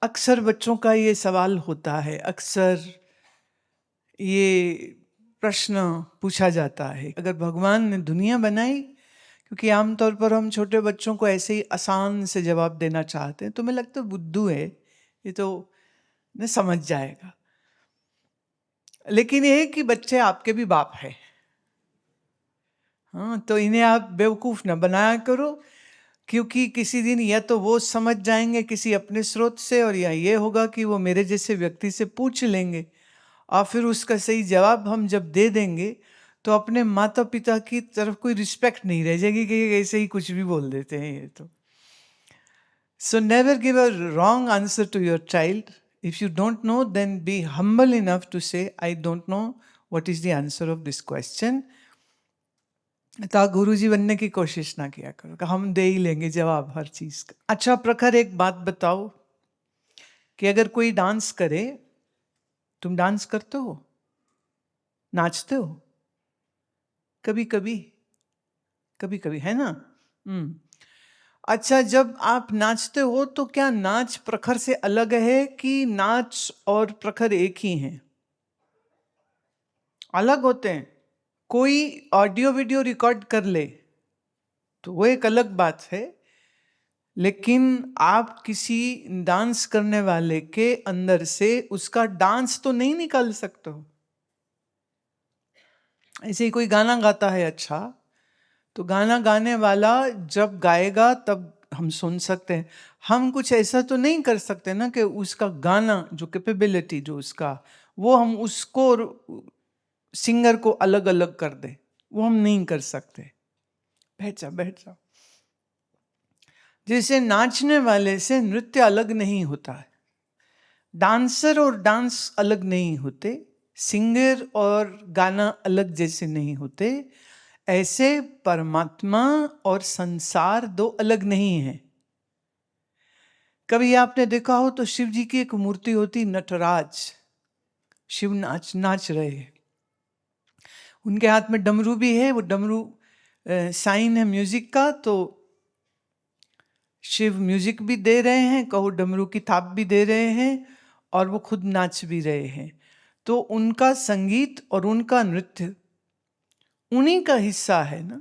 अक्सर बच्चों का ये सवाल होता है, अक्सर ये प्रश्न पूछा जाता है, अगर भगवान ने दुनिया बनाई, क्योंकि आमतौर पर हम छोटे बच्चों को ऐसे ही आसान से जवाब देना चाहते हैं, तो मुझे लगता है बुद्धू है, ये तो न समझ जाएगा। लेकिन ये है कि बच्चे आपके भी बाप है, हाँ, तो इन्हें आप बेवकूफ न बनाया करो, क्योंकि किसी दिन या तो वो समझ जाएंगे किसी अपने स्रोत से, और या ये होगा कि वो मेरे जैसे व्यक्ति से पूछ लेंगे, और फिर उसका सही जवाब हम जब दे देंगे तो अपने माता पिता की तरफ कोई रिस्पेक्ट नहीं रह जाएगी कि ऐसे ही कुछ भी बोल देते हैं ये तो। So never give a wrong answer to your child. If you don't know then be humble enough to say I don't know what is the answer of this question. तो गुरुजी बनने की कोशिश ना किया करो कि हम दे ही लेंगे जवाब हर चीज का. अच्छा प्रखर, एक बात बताओ कि अगर कोई डांस करे, तुम डांस करते हो, नाचते हो? कभी कभी, कभी कभी, है ना? अच्छा, जब आप नाचते हो तो क्या नाच प्रखर से अलग है कि नाच और प्रखर एक ही हैं? अलग होते हैं. कोई ऑडियो वीडियो रिकॉर्ड कर ले तो वो एक अलग बात है, लेकिन आप किसी डांस करने वाले के अंदर से उसका डांस तो नहीं निकाल सकते हो. ऐसे ही कोई गाना गाता है अच्छा, तो गाना गाने वाला जब गाएगा तब हम सुन सकते हैं. हम कुछ ऐसा तो नहीं कर सकते ना कि उसका गाना जो कैपेबिलिटी जो उसका, वो हम उसको सिंगर को अलग अलग कर दे, वो हम नहीं कर सकते. बैठ जा बैठ जा. जैसे नाचने वाले से नृत्य अलग नहीं होता है, डांसर और डांस अलग नहीं होते, सिंगर और गाना अलग जैसे नहीं होते, ऐसे परमात्मा और संसार दो अलग नहीं है. कभी आपने देखा हो तो शिव जी की एक मूर्ति होती, नटराज. शिव नाच रहे हैं, उनके हाथ में डमरू भी है, वो डमरू साइन है म्यूजिक का, तो शिव म्यूजिक भी दे रहे हैं, कहो डमरू की थाप भी दे रहे हैं, और वो खुद नाच भी रहे हैं. तो उनका संगीत और उनका नृत्य उन्हीं का हिस्सा है ना.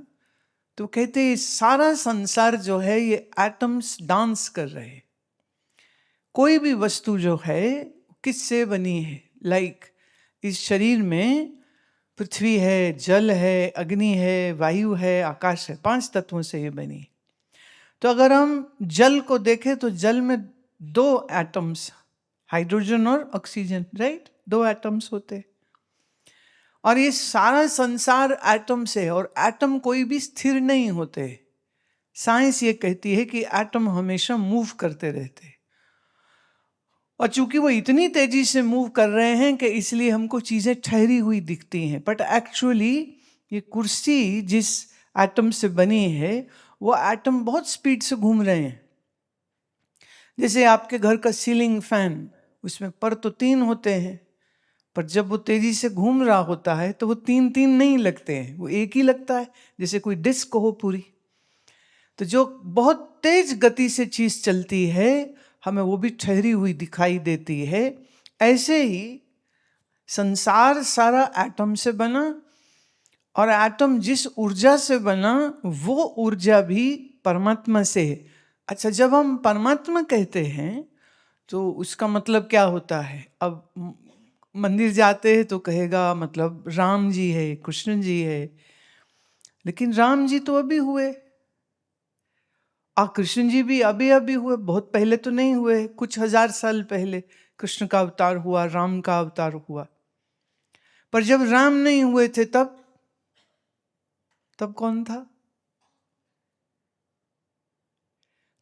तो कहते हैं सारा संसार जो है ये एटम्स डांस कर रहे हैं. कोई भी वस्तु जो है किससे बनी है? लाइक इस शरीर में पृथ्वी है, जल है, अग्नि है, वायु है, आकाश है, 5 तत्वों से ये बनी. तो अगर हम जल को देखें तो जल में 2 एटम्स, हाइड्रोजन और ऑक्सीजन, राइट, 2 एटम्स होते. और ये सारा संसार एटम से है, और एटम कोई भी स्थिर नहीं होते. साइंस ये कहती है कि एटम हमेशा मूव करते रहते, और चूंकि वो इतनी तेजी से मूव कर रहे हैं कि इसलिए हमको चीजें ठहरी हुई दिखती हैं. बट एक्चुअली ये कुर्सी जिस एटम से बनी है, वो एटम बहुत स्पीड से घूम रहे हैं. जैसे आपके घर का सीलिंग फैन, उसमें पर तो 3 होते हैं, पर जब वो तेजी से घूम रहा होता है तो वो 3 नहीं लगते हैं, वो एक ही लगता है, जैसे कोई डिस्क हो पूरी. तो जो बहुत तेज गति से चीज चलती है, हमें वो भी ठहरी हुई दिखाई देती है. ऐसे ही संसार सारा एटम से बना, और एटम जिस ऊर्जा से बना वो ऊर्जा भी परमात्मा से है. अच्छा, जब हम परमात्मा कहते हैं तो उसका मतलब क्या होता है? अब मंदिर जाते हैं तो कहेगा मतलब राम जी है, कृष्ण जी है, लेकिन राम जी तो अभी हुए, और कृष्ण जी भी अभी अभी हुए, बहुत पहले तो नहीं हुए. कुछ 1000 साल पहले कृष्ण का अवतार हुआ, राम का अवतार हुआ. पर जब राम नहीं हुए थे तब कौन था?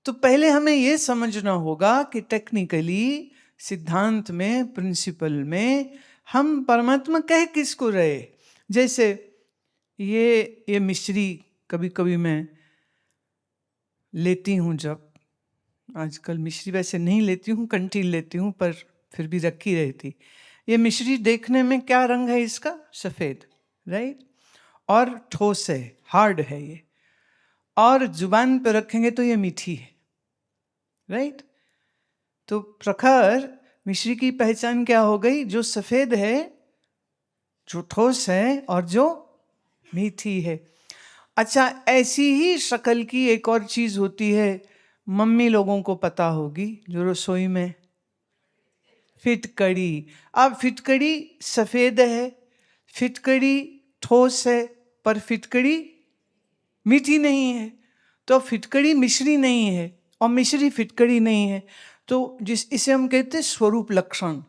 तो पहले हमें यह समझना होगा कि टेक्निकली, सिद्धांत में, प्रिंसिपल में हम परमात्मा कह किसको रहे. जैसे ये मिश्री कभी कभी मैं लेती हूँ, जब आजकल मिश्री वैसे नहीं लेती हूँ, कंठील लेती हूँ, पर फिर भी रखी रहती. ये मिश्री देखने में क्या रंग है इसका? सफेद, राइट, और ठोस है, हार्ड है ये, और जुबान पे रखेंगे तो ये मीठी है, राइट. तो प्रखर मिश्री की पहचान क्या हो गई? जो सफेद है, जो ठोस है और जो मीठी है। अच्छा, ऐसी ही शक्ल की एक और चीज होती है, मम्मी लोगों को पता होगी, जो रसोई में फिटकड़ी। अब फिटकड़ी सफेद है, फिटकड़ी ठोस है, पर फिटकड़ी मीठी नहीं है। तो फिटकड़ी मिश्री नहीं है और मिश्री फिटकड़ी नहीं है। तो इसे हम कहते हैं स्वरूप लक्षण।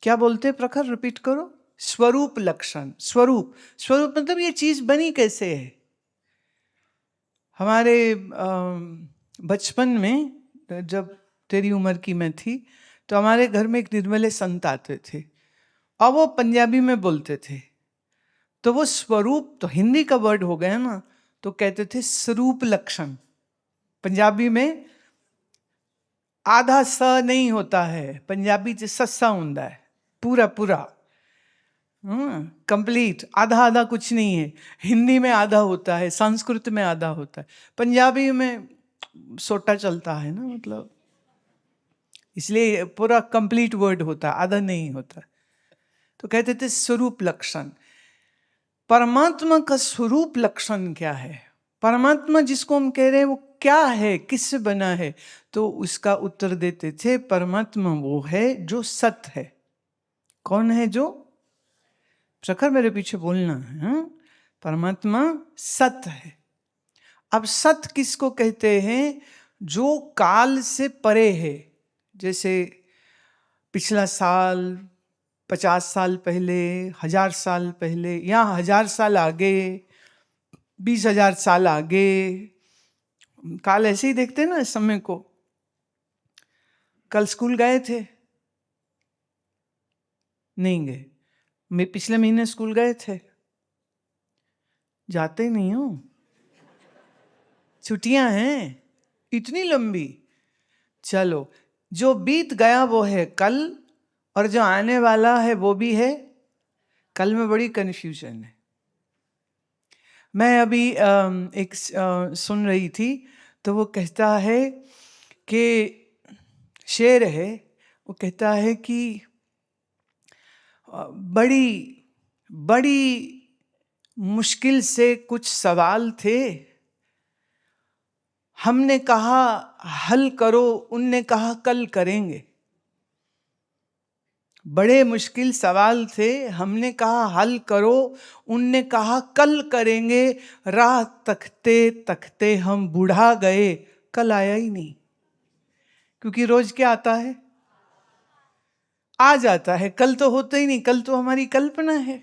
क्या बोलते हैं प्रखर? रिपीट करो। स्वरूप लक्षण। स्वरूप, स्वरूप मतलब ये चीज बनी कैसे है। हमारे बचपन में जब तेरी उम्र की मैं थी, तो हमारे घर में एक निर्मले संत आते थे और वो पंजाबी में बोलते थे। तो वो स्वरूप तो हिंदी का वर्ड हो गया ना, तो कहते थे स्वरूप लक्षण। पंजाबी में आधा स नहीं होता है, पंजाबी च सस्सा हुंदा है, पूरा पूरा कंप्लीट। आधा आधा कुछ नहीं है। हिंदी में आधा होता है, संस्कृत में आधा होता है, पंजाबी में सोटा चलता है ना, मतलब इसलिए पूरा कंप्लीट वर्ड होता है, आधा नहीं होता। तो कहते थे स्वरूप लक्षण। परमात्मा का स्वरूप लक्षण क्या है? परमात्मा जिसको हम कह रहे हैं वो क्या है, किससे बना है? तो उसका उत्तर देते थे, परमात्मा वो है जो सत है। कौन है जो? प्रखर मेरे पीछे बोलना है। परमात्मा सत है। अब सत किसको कहते हैं? जो काल से परे है। जैसे पिछला साल, 50 साल पहले, 1000 साल पहले, या 1000 साल आगे, 20,000 साल आगे। काल ऐसे ही देखते हैं ना समय को। कल स्कूल गए थे? नहीं गए। मैं पिछले महीने स्कूल गए थे? जाते ही नहीं हो। छुट्टियां हैं इतनी लंबी। चलो, जो बीत गया वो है कल, और जो आने वाला है वो भी है कल। में बड़ी कंफ्यूजन है। मैं अभी एक सुन रही थी, तो वो कहता है कि शेर है, वो कहता है कि बड़ी बड़ी मुश्किल से कुछ सवाल थे, हमने कहा हल करो, उनने कहा कल करेंगे। बड़े मुश्किल सवाल थे, हमने कहा हल करो, उनने कहा कल करेंगे। राह तकते तकते हम बुढ़ा गए, कल आया ही नहीं। क्योंकि रोज क्या आता है? आ जाता है, कल तो होता ही नहीं। कल तो हमारी कल्पना है।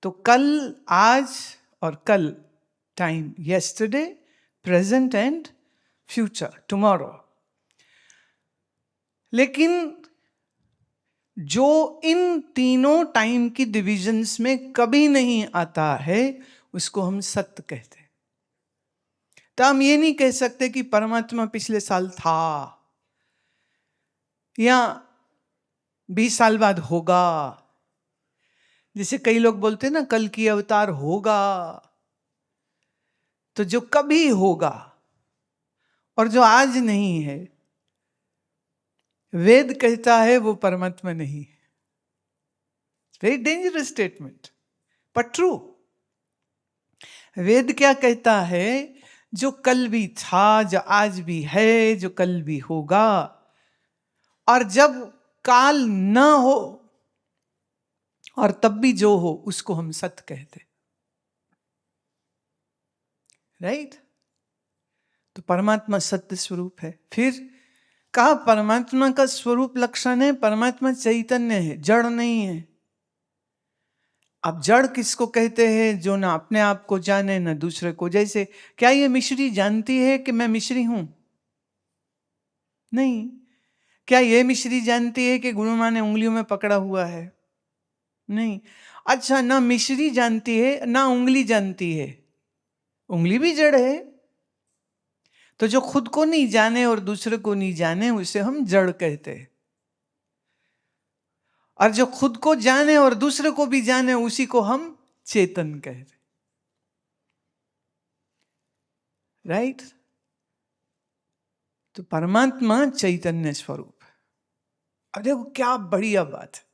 तो कल, आज और कल, time, yesterday, present and future, tomorrow। लेकिन जो इन तीनों टाइम की डिविजन्स में कभी नहीं आता है, उसको हम सत्य कहते हैं। तो हम ये नहीं कह सकते कि परमात्मा पिछले साल था या 20 साल बाद होगा। जैसे कई लोग बोलते हैं ना, कल की अवतार होगा। तो जो कभी होगा और जो आज नहीं है, वेद कहता है वो परमात्मा नहीं है। Very dangerous statement, but true. Veda क्या कहता है? जो कल भी था, जो आज भी है, जो कल भी होगा। और जब काल न हो और तब भी जो हो, उसको हम सत्य कहते। राइट? तो परमात्मा सत्य स्वरूप है। फिर कहा परमात्मा का स्वरूप लक्षण है, परमात्मा चैतन्य है, जड़ नहीं है। अब जड़ किसको कहते हैं? जो ना अपने आप को जाने ना दूसरे को। जैसे क्या ये मिश्री जानती है कि मैं मिश्री हूं? नहीं। क्या ये मिश्री जानती है कि गुरु माँ ने उंगलियों में पकड़ा हुआ है? नहीं। अच्छा, ना मिश्री जानती है ना उंगली जानती है। उंगली भी जड़ है। तो जो खुद को नहीं जाने और दूसरे को नहीं जाने, उसे हम जड़ कहते हैं। और जो खुद को जाने और दूसरे को भी जाने, उसी को हम चेतन कहते। राइट? तो परमात्मा चैतन्य स्वरूप। अब देखो क्या बढ़िया बात है।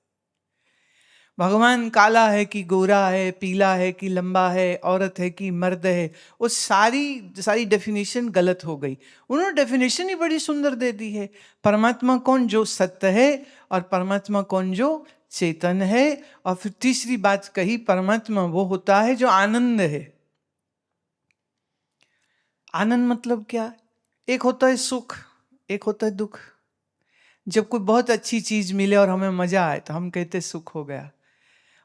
भगवान काला है कि गोरा है, पीला है कि लंबा है, औरत है कि मर्द है, वो सारी डेफिनेशन गलत हो गई। उन्होंने डेफिनेशन ही बड़ी सुंदर दे दी है। परमात्मा कौन? जो सत्य है। और परमात्मा कौन? जो चेतन है। और फिर तीसरी बात कही, परमात्मा वो होता है जो आनंद है। आनंद मतलब क्या? एक होता है सुख, एक होता है दुख। जब कोई बहुत अच्छी चीज मिले और हमें मजा आए तो हम कहते सुख हो गया,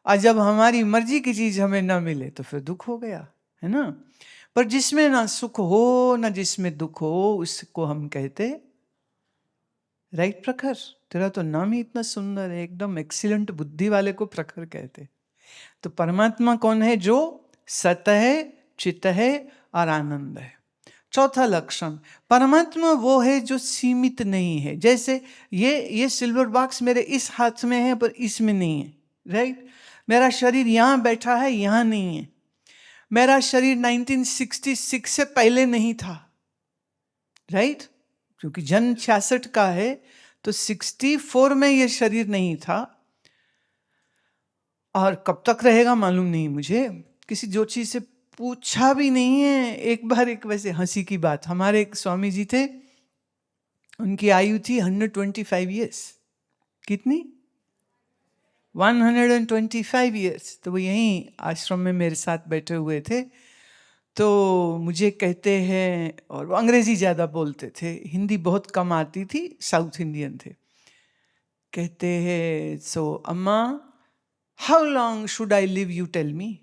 और जब हमारी मर्जी की चीज हमें ना मिले तो फिर दुख हो गया, है ना। पर जिसमें ना सुख हो ना जिसमें दुख हो, उसको हम कहते राइट प्रखर। तेरा तो नाम ही इतना सुंदर है, एकदम एक्सीलेंट बुद्धि वाले को प्रखर कहते। तो परमात्मा कौन है? जो सत है, चित्त है और आनंद है। चौथा लक्षण, परमात्मा वो है जो सीमित नहीं है। जैसे ये सिल्वर बॉक्स मेरे इस हाथ में है पर इसमें नहीं है, राइट। मेरा शरीर यहाँ बैठा है, यहाँ नहीं है। मेरा शरीर 1966 से पहले नहीं था, राइट, क्योंकि जन्म 66 का है, तो 64 में ये शरीर नहीं था, और कब तक रहेगा मालूम नहीं मुझे। किसी ज्योतिषी से पूछा भी नहीं है। एक बार एक वैसे हंसी की बात, हमारे एक स्वामी जी थे, उनकी आयु थी 125 ईयर्स। कितनी? 125 ईयर्स। तो वो यहीं आश्रम में मेरे साथ बैठे हुए थे। तो मुझे कहते हैं, और वो अंग्रेजी ज़्यादा बोलते थे, हिंदी बहुत कम आती थी, साउथ इंडियन थे। कहते हैं, so Amma, how long should I live, you tell me.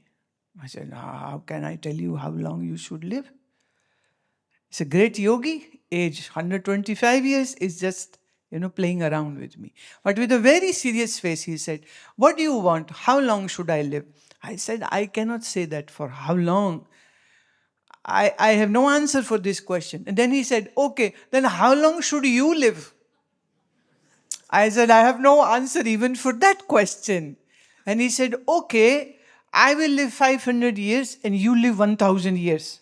I said, how can I tell you how long you should live? He's a great yogi. Age 125 years is just, playing around with me. But with a very serious face, he said, what do you want? How long should I live? I said, I cannot say that for how long. I have no answer for this question. And then he said, okay, then how long should you live? I said, I have no answer even for that question. And he said, okay, I will live 500 years and you live 1,000 years.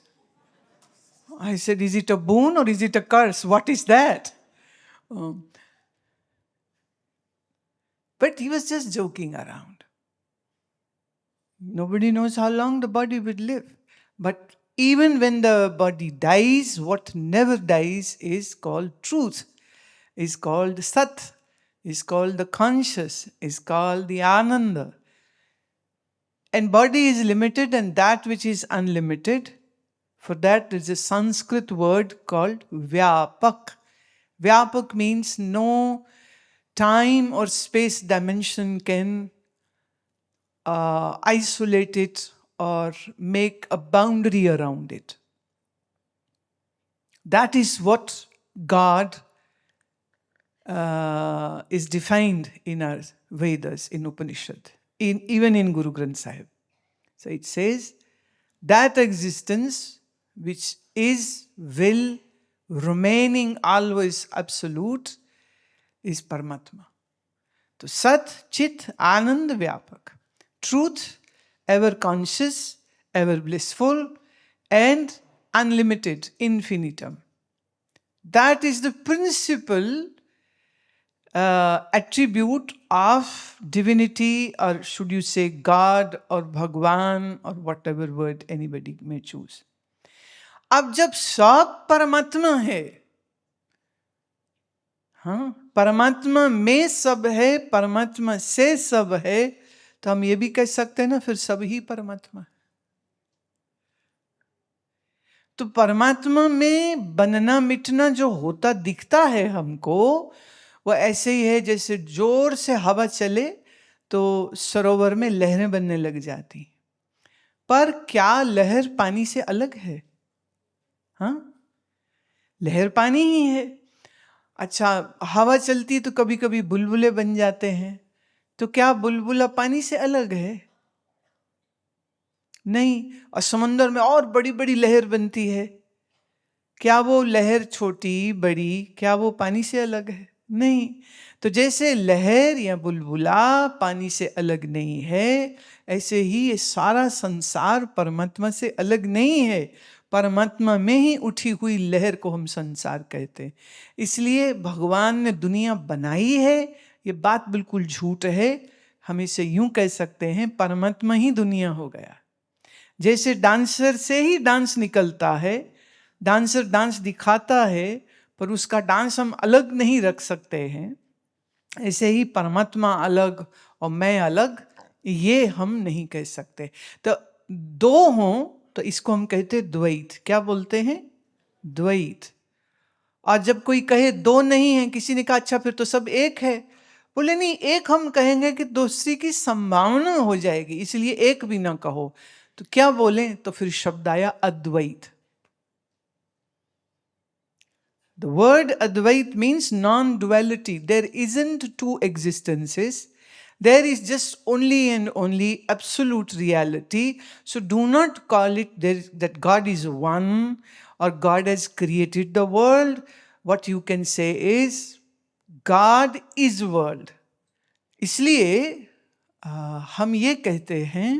I said, is it a boon or is it a curse? What is that? But he was just joking around. Nobody knows how long the body will live. But even when the body dies, what never dies is called truth, is called Sat, is called the conscious, is called the Ananda. And body is limited, and that which is unlimited, for that is a Sanskrit word called Vyapak. Vyapak means no time or space dimension can isolate it or make a boundary around it. That is what God is defined in our Vedas, in Upanishad, even in Guru Granth Sahib. So it says, that existence which is, will, remaining always absolute, is Paramatma. So Sat, Chit, Anand, Vyapak. Truth, ever conscious, ever blissful, and unlimited, infinitum. That is the principal attribute of divinity, or should you say God or Bhagwan or whatever word anybody may choose. अब जब सब परमात्मा है, हाँ, परमात्मा में सब है, परमात्मा से सब है, तो हम ये भी कह सकते हैं ना, फिर सब ही परमात्मा है। तो परमात्मा में बनना मिटना जो होता दिखता है हमको, वो ऐसे ही है जैसे जोर से हवा चले तो सरोवर में लहरें बनने लग जाती। पर क्या लहर पानी से अलग है? हाँ, लहर पानी ही है। अच्छा, हवा चलती है तो कभी कभी बुलबुले बन जाते हैं, तो क्या बुलबुला पानी से अलग है? नहीं। और समंदर में और बड़ी बड़ी लहर बनती है, क्या वो लहर छोटी बड़ी, क्या वो पानी से अलग है? नहीं। तो जैसे लहर या बुलबुला पानी से अलग नहीं है, ऐसे ही ये सारा संसार परमात्मा से अलग नहीं है। परमात्मा में ही उठी हुई लहर को हम संसार कहते हैं। इसलिए भगवान ने दुनिया बनाई है, ये बात बिल्कुल झूठ है। हम इसे यूं कह सकते हैं, परमात्मा ही दुनिया हो गया। जैसे डांसर से ही डांस निकलता है, डांसर डांस दिखाता है, पर उसका डांस हम अलग नहीं रख सकते हैं, ऐसे ही परमात्मा अलग और मैं अलग, ये हम नहीं कह सकते। तो दो हों तो इसको हम कहते द्वैत। क्या बोलते हैं? द्वैत। और जब कोई कहे दो नहीं है, किसी ने कहा अच्छा फिर तो सब एक है, बोले नहीं, एक हम कहेंगे कि दूसरी की संभावना हो जाएगी, इसलिए एक भी ना कहो। तो क्या बोले? तो फिर शब्द आया अद्वैत। The word Advait means non-duality. There isn't two existences. There is just only and only absolute reality. So do not call it that God is one or God has created the world. What you can say is God is world. इसलिए हम ये कहते हैं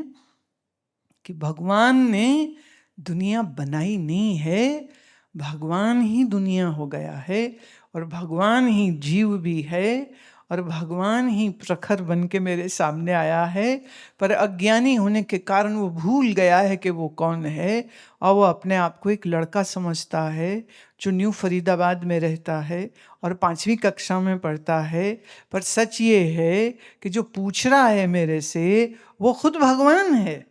कि भगवान ने दुनिया बनाई नहीं है, भगवान ही दुनिया हो गया है, और भगवान ही जीव भी है, और भगवान ही प्रखर बन के मेरे सामने आया है। पर अज्ञानी होने के कारण वो भूल गया है कि वो कौन है, और वो अपने आप को एक लड़का समझता है जो न्यू फरीदाबाद में रहता है और 5वीं कक्षा में पढ़ता है। पर सच ये है कि जो पूछ रहा है मेरे से वो खुद भगवान है,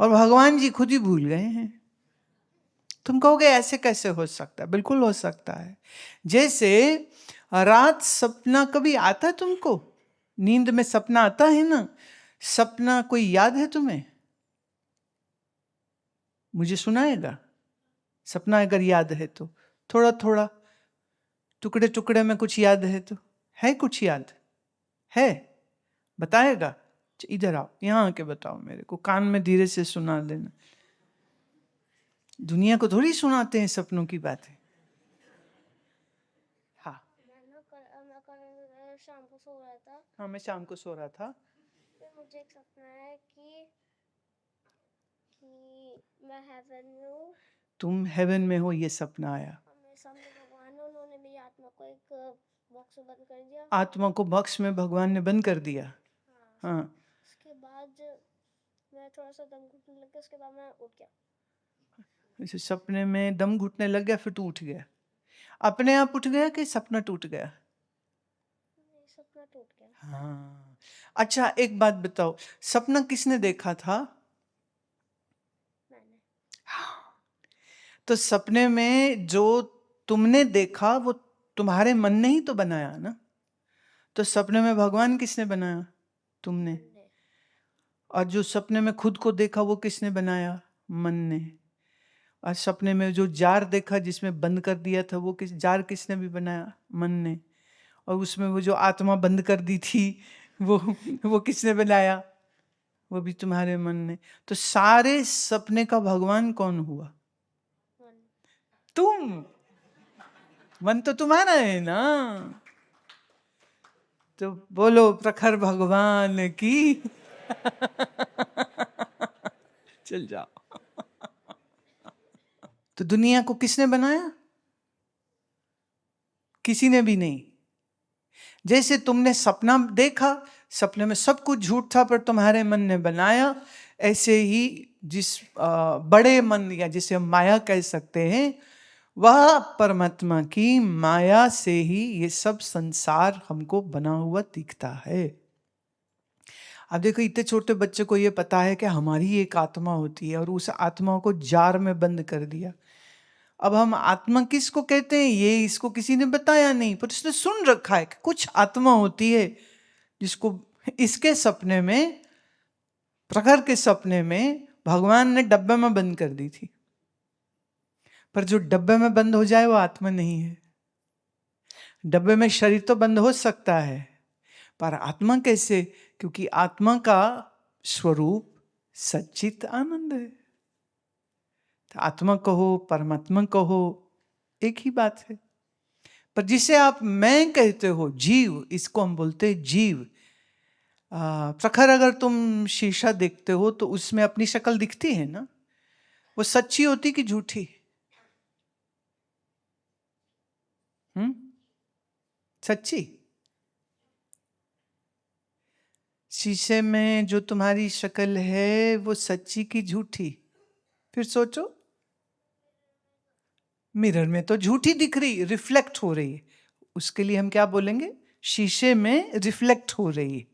और भगवान जी खुद ही भूल गए हैं। तुम कहोगे ऐसे कैसे हो सकता है? बिल्कुल हो सकता है। जैसे रात सपना कभी आता है तुमको? नींद में सपना आता है ना? सपना कोई याद है तुम्हें? मुझे सुनाएगा? सपना अगर याद है तो थोड़ा थोड़ा, टुकड़े टुकड़े में कुछ याद है तो है? कुछ याद है? बताएगा? इधर आओ, यहां आके बताओ मेरे को, कान में धीरे से सुना देना। दुनिया को थोड़ी सुनाते हैं सपनों की बातें। हाँ, शाम को सो रहा था। हाँ, मैं शाम को सो रहा था। फिर मुझे एक सपना है कि मैं हेवन में हूँ। तुम हेवन में हो, ये सपना आया। मेरे सामने भगवान है, उन्होंने मेरी आत्मा को एक बॉक्स में बंद कर दिया। आत्मा को बॉक्स में भगवान ने बंद कर दिया। हाँ। उसके बाद मैं थोड़ा सा दम घुटने लग गया, उसके बाद मैं उठ गया। इस सपने में दम घुटने लग गया, फिर तू उठ गया? अपने आप उठ गया कि सपना टूट गया? सपना टूट गया। हाँ। अच्छा, एक बात बताओ, सपना किसने देखा था? मैंने। हाँ। तो सपने में जो तुमने देखा वो तुम्हारे मन ने ही तो बनाया ना? तो सपने में भगवान किसने बनाया? तुमने। और जो सपने में खुद को देखा वो किसने बनाया? मन ने। और सपने में जो जार देखा जिसमें बंद कर दिया था, वो जार किसने भी बनाया? मन ने। और उसमें वो जो आत्मा बंद कर दी थी वो किसने बनाया? वो भी तुम्हारे मन ने। तो सारे सपने का भगवान कौन हुआ? तुम। मन तो तुम्हारा है ना? तो बोलो प्रखर भगवान की चल जाओ। तो दुनिया को किसने बनाया? किसी ने भी नहीं। जैसे तुमने सपना देखा, सपने में सब कुछ झूठ था पर तुम्हारे मन ने बनाया, ऐसे ही जिस बड़े मन या जिसे हम माया कह सकते हैं, वह परमात्मा की माया से ही ये सब संसार हमको बना हुआ दिखता है। अब देखो, इतने छोटे बच्चे को ये पता है कि हमारी एक आत्मा होती है, और उस आत्मा को जार में बंद कर दिया। अब हम आत्मा किसको कहते हैं ये इसको किसी ने बताया नहीं, पर उसने सुन रखा है कि कुछ आत्मा होती है जिसको इसके सपने में, प्रखर के सपने में भगवान ने डब्बे में बंद कर दी थी। पर जो डब्बे में बंद हो जाए वो आत्मा नहीं है। डब्बे में शरीर तो बंद हो सकता है, पर आत्मा कैसे? क्योंकि आत्मा का स्वरूप सच्चित आनंद है। तो आत्मा कहो परमात्मा कहो एक ही बात है। पर जिसे आप मैं कहते हो, जीव, इसको हम बोलते हैं जीव। प्रखर, अगर तुम शीशा देखते हो तो उसमें अपनी शक्ल दिखती है ना? वो सच्ची होती कि झूठी? सच्ची। शीशे में जो तुम्हारी शक्ल है वो सच्ची की झूठी? फिर सोचो। मिरर में तो झूठी दिख रही, रिफ्लेक्ट हो रही है, उसके लिए हम क्या बोलेंगे? शीशे में रिफ्लेक्ट हो रही है।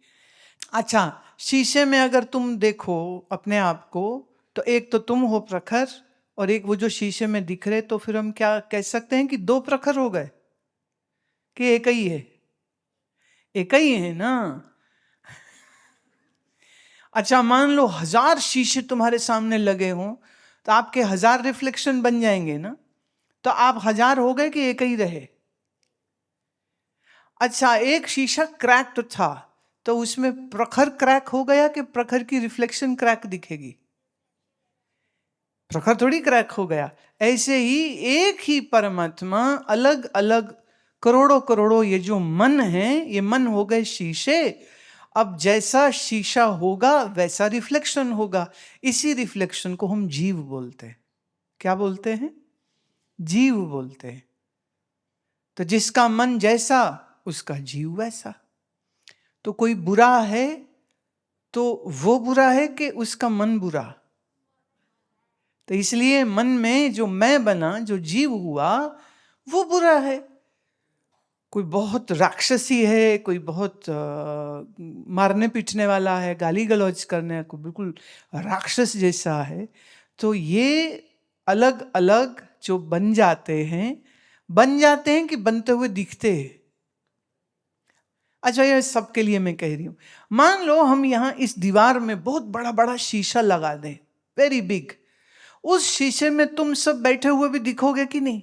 अच्छा, शीशे में अगर तुम देखो अपने आप को, तो एक तो तुम हो प्रखर और एक वो जो शीशे में दिख रहे, तो फिर हम क्या कह सकते हैं कि दो प्रखर हो गए कि एक ही है? एक ही है ना। अच्छा, मान लो 1000 शीशे तुम्हारे सामने लगे हों, तो आपके 1000 रिफ्लेक्शन बन जाएंगे ना, तो आप 1000 हो गए कि एक ही रहे? अच्छा, एक शीशा क्रैक तो था, तो उसमें प्रखर क्रैक हो गया कि प्रखर की रिफ्लेक्शन क्रैक दिखेगी? प्रखर थोड़ी क्रैक हो गया। ऐसे ही एक ही परमात्मा अलग अलग करोड़ों करोड़ों ये जो मन है, ये मन हो गए शीशे। अब जैसा शीशा होगा वैसा रिफ्लेक्शन होगा। इसी रिफ्लेक्शन को हम जीव बोलते हैं। क्या बोलते हैं? जीव बोलते हैं। तो जिसका मन जैसा उसका जीव वैसा। तो कोई बुरा है तो वो बुरा है कि उसका मन बुरा? तो इसलिए मन में जो मैं बना, जो जीव हुआ, वो बुरा है। कोई बहुत राक्षसी है, कोई बहुत मारने पीटने वाला है, गाली गलौज करने को बिल्कुल राक्षस जैसा है, तो ये अलग अलग जो बन जाते हैं कि बनते हुए दिखते हैं। अच्छा, ये सबके लिए मैं कह रही हूं। मान लो हम यहां इस दीवार में बहुत बड़ा बड़ा शीशा लगा दें, वेरी बिग। उस शीशे में तुम सब बैठे हुए भी दिखोगे कि नहीं?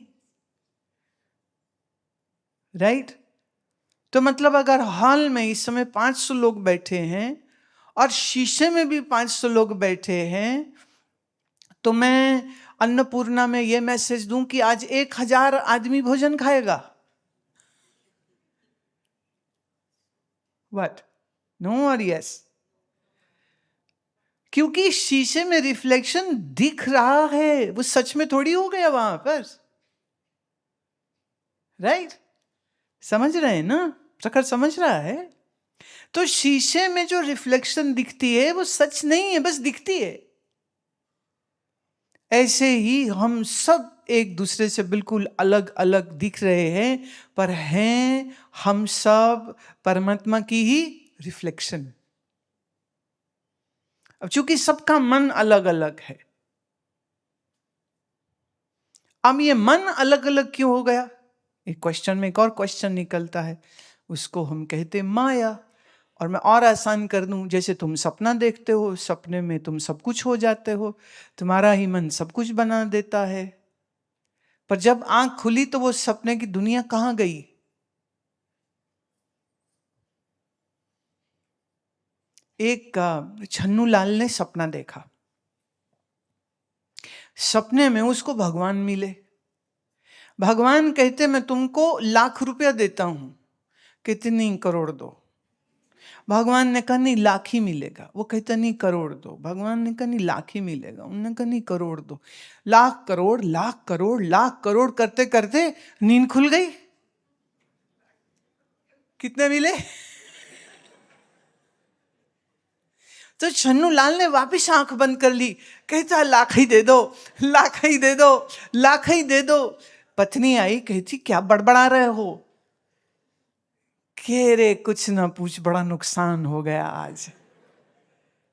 राइट? तो मतलब अगर हॉल में इस समय 500 लोग बैठे हैं और शीशे में भी 500 लोग बैठे हैं, तो मैं अन्नपूर्णा में यह मैसेज दूं कि आज 1000 आदमी भोजन खाएगा। व्हाट? नो और यस? क्योंकि शीशे में रिफ्लेक्शन दिख रहा है, वो सच में थोड़ी हो गया वहां पर। राइट? समझ रहे हैं ना? प्रखर समझ रहा है। तो शीशे में जो रिफ्लेक्शन दिखती है वो सच नहीं है, बस दिखती है। ऐसे ही हम सब एक दूसरे से बिल्कुल अलग अलग दिख रहे हैं, पर हैं हम सब परमात्मा की ही रिफ्लेक्शन। अब चूंकि सबका मन अलग अलग है, अब ये मन अलग अलग क्यों हो गया? एक क्वेश्चन में एक और क्वेश्चन निकलता है, उसको हम कहते हैं माया। और मैं और आसान कर दूं, जैसे तुम सपना देखते हो, सपने में तुम सब कुछ हो जाते हो, तुम्हारा ही मन सब कुछ बना देता है, पर जब आंख खुली तो वो सपने की दुनिया कहां गई? एक छन्नू लाल ने सपना देखा, सपने में उसको भगवान मिले। भगवान कहते मैं तुमको 1,00,000 रुपया देता हूं, कितनी? करोड़ दो। भगवान ने कहा नहीं, 1,00,000 ही मिलेगा। वो कहता नहीं, करोड़ दो। भगवान ने कहा नहीं, 1,00,000 ही मिलेगा। उन्होंने कहा नहीं, करोड़ दो। 1,00,000 करोड़, 1,00,000 करोड़, 1,00,000 करोड़ करते करते नींद खुल गई। कितने मिले? तो छन्नू लाल ने वापिस आंख बंद कर ली, कहता 1,00,000 ही दे दो, 1,00,000 ही दे दो, 1,00,000 ही दे दो। पत्नी आई, कहती क्या बड़बड़ा रहे हो? कह रे कुछ ना पूछ, बड़ा नुकसान हो गया आज।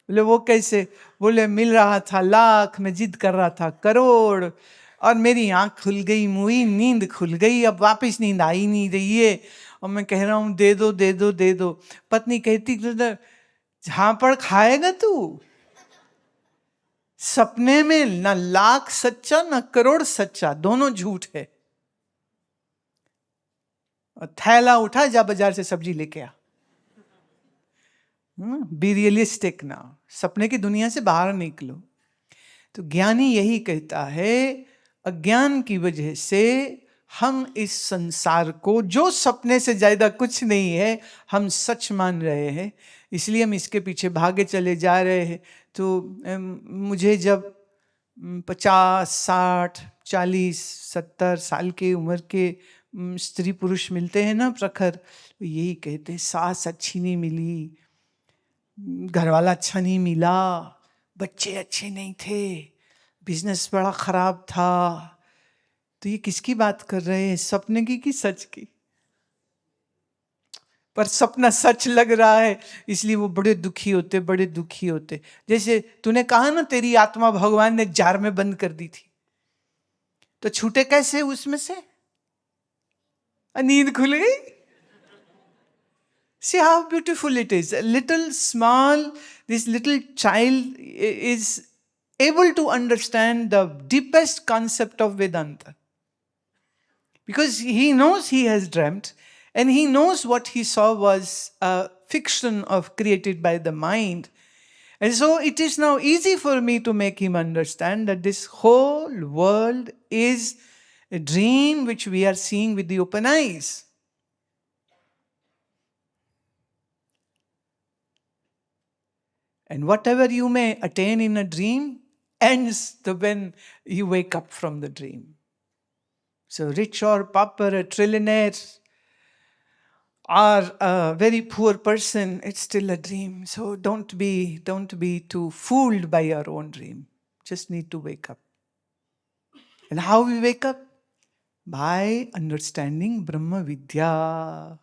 बोले वो कैसे? बोले मिल रहा था 1,00,000, मैं जिद कर रहा था करोड़, और मेरी आंख खुल गई, मुई नींद खुल गई, अब वापस नींद आई नहीं रही है, और मैं कह रहा हूं दे दो दे दो दे दो। पत्नी कहती झापड़ खाएगा तू? सपने में ना 1,00,000 सच्चा ना करोड़ सच्चा, दोनों झूठ है। थैला उठा, जा बाजार से सब्जी लेके आ। बी रियलिस्टिक ना, सपने की दुनिया से बाहर निकलो। तो ज्ञानी यही कहता है, अज्ञान की वजह से हम इस संसार को, जो सपने से ज्यादा कुछ नहीं है, हम सच मान रहे हैं, इसलिए हम इसके पीछे भागे चले जा रहे हैं। तो मुझे जब 50, 60, 40, 70 साल के उम्र के स्त्री पुरुष मिलते हैं ना प्रखर, यही कहते हैं सास अच्छी नहीं मिली, घरवाला अच्छा नहीं मिला, बच्चे अच्छे नहीं थे, बिजनेस बड़ा खराब था। तो ये किसकी बात कर रहे हैं, सपने की कि सच की? पर सपना सच लग रहा है इसलिए वो बड़े दुखी होते, बड़े दुखी होते। जैसे तूने कहा ना तेरी आत्मा भगवान ने जार में बंद कर दी थी, तो छूटे कैसे उसमें से? नींद खुल गई। See how beautiful it is. A little small, this little child is able to understand the deepest concept of Vedanta. Because he knows he has dreamt, and he knows what he saw was a fiction created by the mind. And so it is now easy for me to make him understand that this whole world is a dream which we are seeing with the open eyes. And whatever you may attain in a dream ends when you wake up from the dream. So rich or pauper, a trillionaire or a very poor person, it's still a dream. So don't be too fooled by your own dream. Just need to wake up. And how we wake up? By understanding Brahma Vidya.